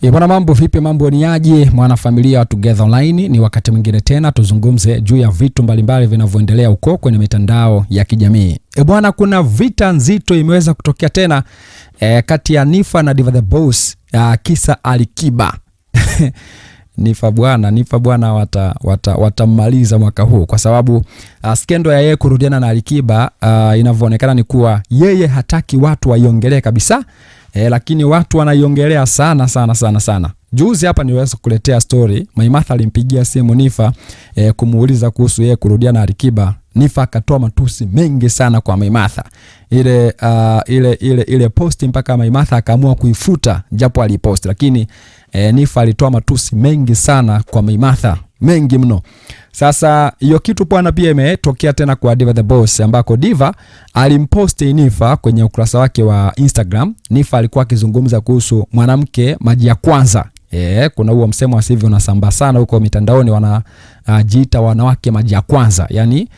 Bwana, mambo vipi? Mambo ni aje mwana familia wa Together Online? Ni wakati mwingine tena tuzungumze juu ya vitu mbalimbali vinavyoendelea huko kwenye mitandao ya kijamii. Bwana, kuna vita nzito imeweza kutokea tena kati ya Niffer na Diva the Boss, kisa Alikiba. Niffer bwana watamaliza mwaka huu kwa sababu skendo ya yeye kurudiana na Alikiba inavyoonekana ni kuwa yeye hataki watu waiongelee kabisa. Lakini watu wanaiongelea sana. Juzi hapa niweza kukuletea story. Maimartha alimpigia simu Niffer kumuuliza kuhusu yeye kurudia na Alikiba. Niffer akatoa matusi mengi sana kwa Maimartha. Ile posti mpaka Maimartha akaamua kuifuta japo alipost, lakini Niffer alitoa matusi mengi sana kwa Maimartha, mengi mno. Sasa hiyo kitu bwana pia imetokea tena kwa Diva the Boss, ambako Diva alimposti Niffer kwenye ukurasa wake wa Instagram. Niffer alikuwa akizungumza kuhusu mwanamke maji ya kwanza. Kuna huo msemo wa sivyo unasambaa sana huko mitandaoni, wanajiita wanawake maji ya kwanza. Yani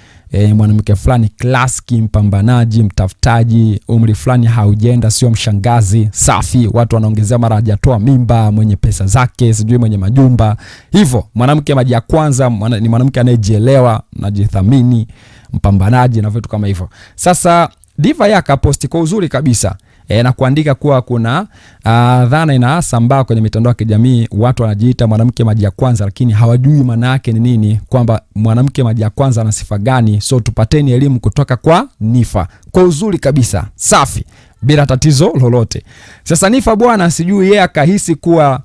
mwanamke fulani klaski, mpambanaji, mtafutaji, umri fulani haujenda, sio mshangazi, safi, watu wanaongezea mara hajatoa mimba, mwenye pesa zake, sijui mwenye majumba. Hivyo mwanamke maji ya kwanza ni mwanamke anayejielewa, anajithamini, mpambanaji na vitu kama hivyo. Sasa Diva yaka posti kwa uzuri kabisa na kuandika kuwa kuna dhana inasambaa kwenye mitandao ya kijamii, watu wanajiita mwanamke maji ya kwanza lakini hawajui maana yake ni nini, kwamba mwanamke maji ya kwanza ana sifa gani. So tupateni elimu kutoka kwa Niffer kwa uzuri kabisa, safi, bila tatizo lolote. Sasa Niffer bwana, sijui yeye akahisi kuwa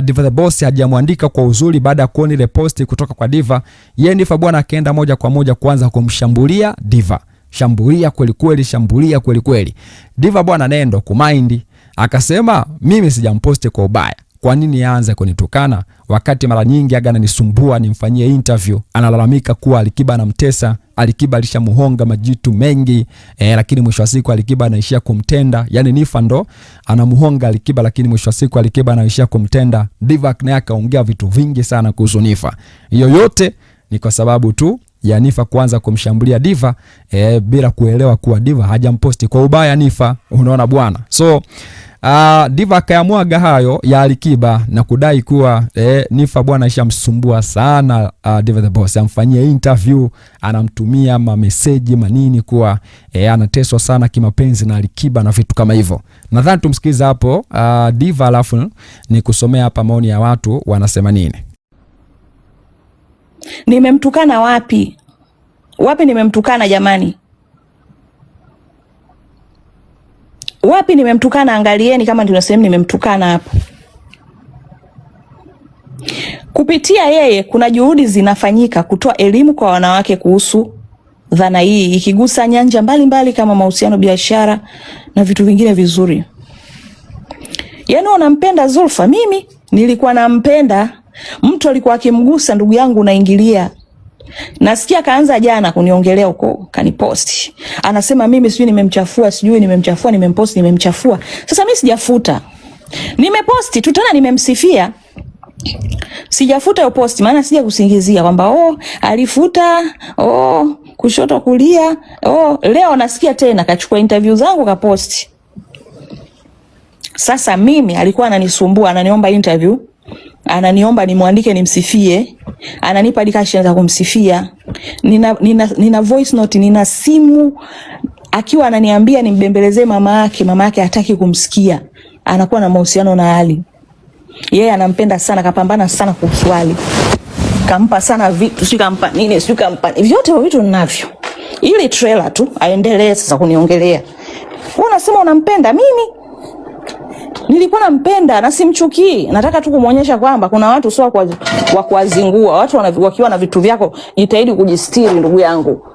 Diva the Boss hajamwandika kwa uzuri baada ya kuona ile posti kutoka kwa Diva. Yeye Niffer bwana akaenda moja kwa moja kuanza kumshambulia Diva. Shambulia kweli kweli. Diva bwana nendo kumind, akasema mimi sijamposti kwa ubaya, kwa nini aanze kunitukana wakati mara nyingi aga ananisumbua nimfanyie interview. Analalamika kuwa Alikiba anamtesa, Alikiba alishamuhonga majitu mengi, lakini mwisho wa siku Alikiba anaishia kumtenda. Yani Niffer ndo anamuhonga Alikiba, lakini mwisho wa siku Alikiba anaishia kumtenda. Diva naye akaongea vitu vingi sana kuhusu Niffer. Hiyo yote ni kwa sababu tu ya Niffer kuanza kumshambulia Diva bila kuelewa kuwa Diva hajamposti kwa ubaya Niffer. Unaona bwana. So Diva akaamwaga hayo ya Alikiba na kudai kuwa Niffer bwana ishamsumbua sana Diva the Boss, amfanyie interview, anamtumia message manini kuwa anateswa sana kimapenzi na Alikiba na vitu kama hivyo. Nadhani tumsikize hapo Diva, alafu ni kusomea hapa maoni ya watu wanasema nini. Nimemtukana wapi? Wapi nimemtukana jamani? Wapi nimemtukana? Angalieni kama ndio sehemu nimemtukana hapo. Kupitia yeye kuna juhudi zinafanyika kutoa elimu kwa wanawake kuhusu dhana hii, ikigusa nyanja mbalimbali kama mahusiano, biashara na vitu vingine vizuri. Yaani unampenda Zulfa, mimi nilikuwa nampenda. Mtu alikuwa akimgusa ndugu yangu naingilia. Nasikia kaanza jana kuniongelea huko, kaniposti. Anasema mimi sijui nimemchafua, nimemposti, nimemchafua. Sasa mimi sijafuta. Nimeposti tu tena nimemsifia. Sijafuta hiyo posti, maana sija kusingizia kwamba alifuta, kushoto kulia. Leo nasikia tena kachukua interview zangu kaposti. Sasa mimi alikuwa ananisumbua, ananiomba interview, ananiomba nimwandike nimsifie, ananipa dikasha za kumsifia. Nina voice note, nina simu, akiwa ananiambia nimbembelezee mama yake hataki kumsikia. Anakuwa na mahusiano na Ali. Yeye anampenda sana, kapambana sana kuswali. Kampa sana vitu, sio kampa nini, sio kampa. Vyote vitu ninavyo. Ile trailer tu aendelee sasa kuniongelea. Wewe unasema unampenda mimi? Nilikuwa nampenda na simchukii. Nataka tu kumuonyesha kwamba kuna watu sio wa kuazingua. Watu wakiwa na vitu vyako jitahidi kujistiri ndugu yangu.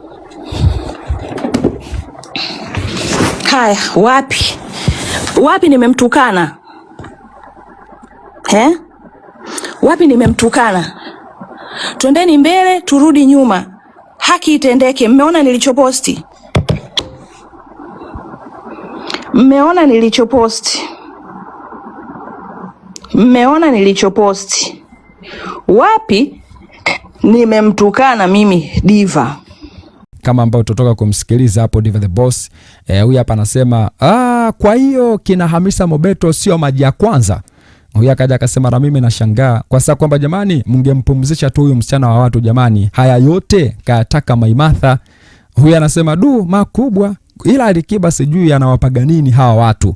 Haya, wapi nimemtukana? Wapi nimemtukana? Twendeni mbele, turudi nyuma. Haki itendeke. Mmeona nilichoposti? Mmeona nilichoposti? Wapi nimemtukana mimi Diva? Kama ambao tutoka kumsikiliza hapo Diva the Boss, huyu hapa anasema kwa hiyo kina Hamisa Mobeto sio maji ya kwanza. Huyu akaja akasema na mimi nashangaa kwa sababu kwamba jamani, mngempumzisha tu huyu msichana wa watu jamani, haya yote kayataka Maimartha. Huyu anasema makubwa, ila Alikiba sijui anawapaga nini hawa watu.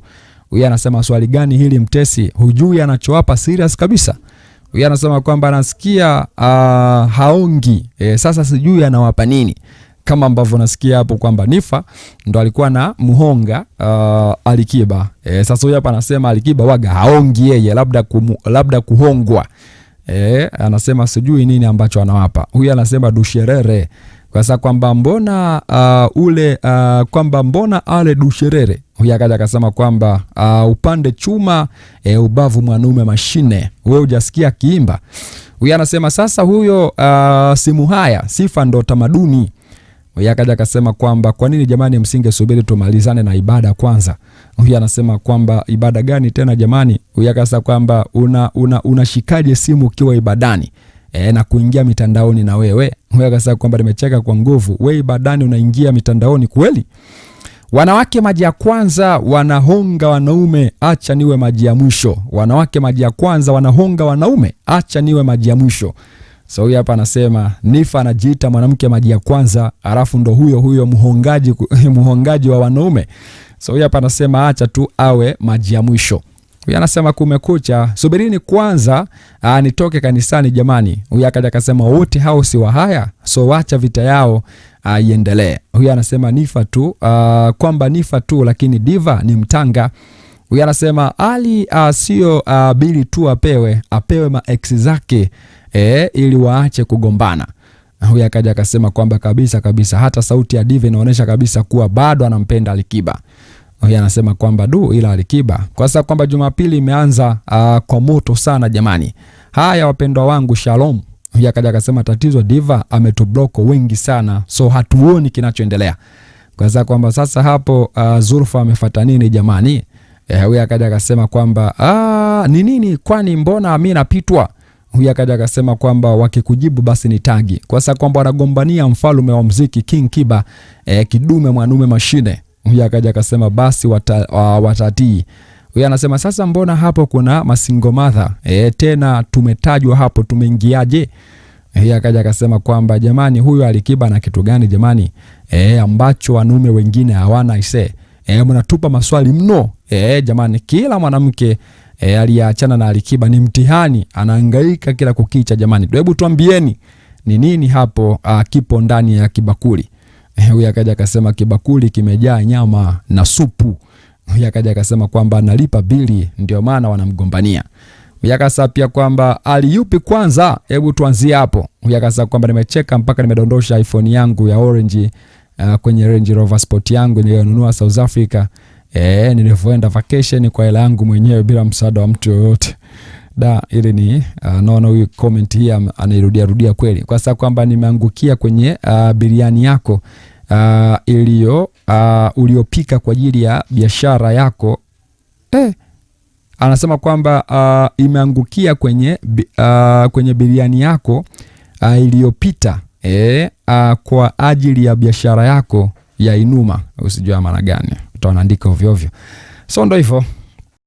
Huyu anasema swali gani hili mtesi, hujui anachowapa serious kabisa. Huyu anasema kwamba anasikia haongi, sasa sijui anawapa nini, kama ambavyo nasikia hapo kwamba Nifa ndo alikuwa na muhonga Alikiba. Sasa huyu hapa anasema Alikiba waga haongi yeye, labda kuhongwa. Anasema sijui nini ambacho anawapa. Huyu anasema dusherere, kwa sababu kwamba mbona ale dusherere. Huyu akaja akasema kwamba upande chuma ubavu mwanaume mashine, wewe hujasikia kiimba. Huyu anasema sasa huyo simu haya sifa ndo tamaduni. Huyu akaja akasema kwamba kwa nini jamani msingesubiri tumalizane na ibada kwanza. Huyu anasema kwamba ibada gani tena jamani. Huyu akasema kwamba unashikaje simu ukiwa ibadani na kuingia mitandaoni na wewe. Huyu akasema kwamba nimecheka kwa nguvu, wewe ibadani unaingia mitandaoni kweli? Wanawake maji ya kwanza wanahonga wanaume, acha niwe maji ya mwisho. Wanawake maji ya kwanza wanahonga wanaume, acha niwe maji ya mwisho. So huyu hapa anasema Nifa anajiita mwanamke maji ya kwanza, alafu ndo huyo muhongaji wa wanaume. So huyu hapa anasema acha tu awe maji ya mwisho. Huyu anasema kumekucha, subirini kwanza nitoke kanisani jamani. Huyu akaja akasema wote hao si wa haya, so wacha vita yao iendelee. Huyu anasema Nifa tu, kwamba Nifa tu lakini diva ni mtanga. Huyu anasema Ali sio bili tu apewe ma ex zake ili waache kugombana. Huyu akaja akasema kwamba kabisa hata sauti ya diva inaonyesha kabisa kuwa bado anampenda Alikiba. Huyu anasema kwamba ila Alikiba kwa sababu kwamba Jumapili imeanza kwa moto sana jamani. Haya wapendwa wangu, shalom. Huyu akaja akasema tatizo diva ametubloko wengi sana, so hatuoni kinachoendelea. Kwa sababu kwamba sasa hapo Zulfa amefuata nini jamani? Huyu akaja akasema kwamba ni nini, kwani mbona mimi napitwa? Huyu akaja akasema kwamba wakikujibu basi ni tagi, kwa sababu kwamba wanagombania mfalme wa muziki King Kiba, kidume mwanaume mashine. Huyu akaja akasema basi watatii. Huyu anasema sasa mbona hapo kuna masingo mother tena tumetajwa hapo, tumeingiaje? Huyu akaja akasema kwamba jamani, huyu Alikiba na kitu gani jamani ambacho wanaume wengine hawana ise. Mnatupa maswali mno jamani. Kila mwanamke aliyeachana na Alikiba ni mtihani, anahangaika kila kukicha jamani. Hebu tuambieni ni nini hapo kipo ndani ya kibakuli. Huyu akaja akasema kibakuli kimejaa nyama na supu. Huyu akaja akasema kwamba analipa bili ndio maana wanamgombania. Huyu akasema pia kwamba aliyupi kwanza, hebu tuanzie hapo. Huyu akasema kwamba nimecheka mpaka nimedondosha iPhone yangu ya orange kwenye Range Rover Sport yangu niliyonunua South Africa nilivyoenda vacation kwa hela yangu mwenyewe bila msaada wa mtu yoyote. Ili ni naona huyu comment hii anairudia kweli, kwa sababu kwamba nimeangukia kwenye biriani yako uliopika kwa ajili ya biashara yako. Anasema kwamba imeangukia kwenye biriani yako iliyopita kwa ajili ya biashara yako ya Inuma. Usijua maana gani, utaandika ovyo ovyo. So ndo hivyo.